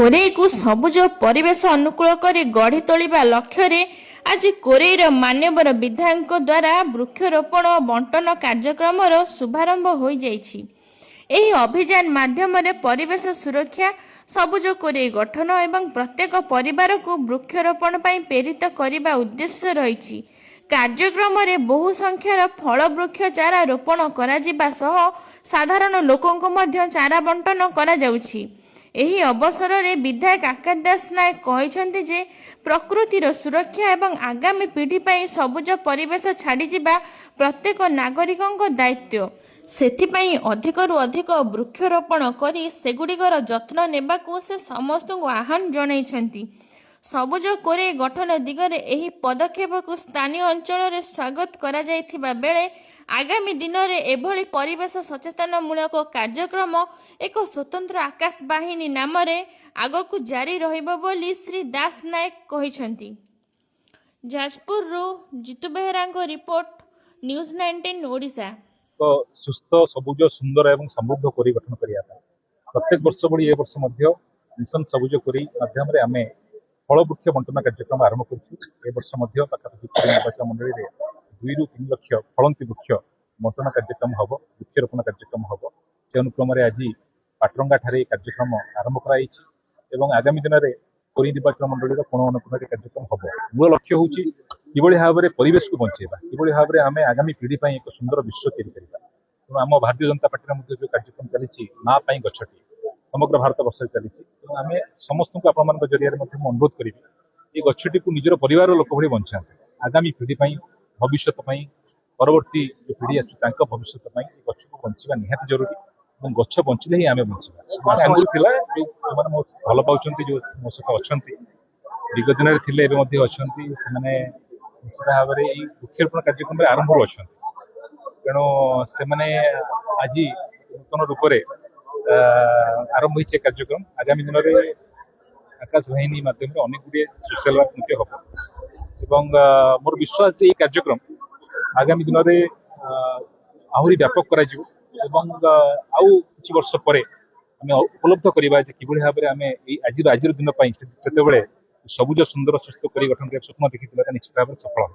कोरेई को सबुज परिवेश अनुकूल कर गढ़ी तोलिबा लक्ष्य आज कोरेईर मान्यवर विधायक द्वारा वृक्षरोपण और बंटन कार्यक्रम शुभारंभ हो जाइछि। एही अभियान माध्यम परिवेश सुरक्षा सबुज कोरेई गठन एवं प्रत्येक परिवार को वृक्षरोपण पर प्रेरित करने उद्देश्य रही। कार्यक्रम में बहु संख्यार फल वृक्ष चारा रोपण करा जिबा सह साधारण लोकंको मध्य चारा बंटन करा जाउछि। एही अवसर में विधायक आकाश दास नायक कहते जे प्रकृतिर सुरक्षा एवं आगामी पीढ़ी पर सबुज परिवेश छाड़ी जिबा प्रत्येक नागरिकों दायित्व। सेथिपाई अधिकरु अधिक वृक्षरोपण करी सेगुड़िकर जत्न नेबाकू से समस्त आह्वान जणाइछन्ति। सबुज कोरेई गठन दिगरे एही पदक्षेप को स्थानीय अंचल में स्वागत करा जायथिबा बेले आगामी दिन में एभली परिवेश सचेतनमूलक कार्यक्रम एक स्वतंत्र आकाश बाहिनी नाम आगकू जारी रहिबो बोली श्री दास नायक कहिसन्ति। जाजपुर जितु बेहरांको रिपोर्ट न्यूज 19 ओडिशा। तो सुस्थ सबुज सुंदर एवं समृद्ध कोरेई गठन करिया प्रत्येक वर्ष भली ए वर्ष मध्य मिशन सबुज कोरेई माध्यम रे आमे फल वृक्ष बंटन कार्यक्रम आरंभ करूँ। ए वर्ष मध्य पाखापाखि निर्वाचन मंडली रे 2 ରୁ 3 लक्ष फलंती वृक्ष बंटन कार्यक्रम हम वृक्षरोपण कार्यक्रम हम से अनुक्रम आज पाटरंगा ठारे कार्यक्रम आरंभ कराई एवं आगामी दिन में कोरेई निर्वाचन मंडली कोण अनुक्रम कार्यक्रम हम। मूल लक्ष्य हूँ किभली भाव में परिवेश को बंचेबा, किभली भाव में आम आगामी पीढ़ी पर एक सुंदर विश्व तैयारी करवा। तेणु आम भारतीय जनता पार्टी जो कार्यक्रम चली माँ गछटी समग्र भारत वर्ष चली आम समस्त को आपण जरिया अनुरोध करी ये गछटी को निजर परिवार लोक भाई बंचा आगामी पीढ़ी भविष्य परवर्ती जो पीढ़ी आस भविष्य गछ को बंचा निहाती जरूरी और गछ बंचले ही आम बंचा। आगुला जो भल पाँच जो मो सहित अच्छा विगत दिन में अच्छा से निश्चित भाव में वृक्षरोपण कार्यक्रम आरंभ अच्छा तेणु से आज नूतन रूप से आरंभ हो कार्यक्रम आगामी दिन में आकाश वाहिनी माध्यम अनेक गुड़े सोशल वर्क हम मोर विश्वास ये कार्यक्रम आगामी दिन में आहरी व्यापक कर वर्ष पर आम उपलब्ध करवा कि भाव में आम आज दिन से सबुज सुंदर सुस्थ कोरेई गठन स्वप्न देखी निश्चित भाव में सफल।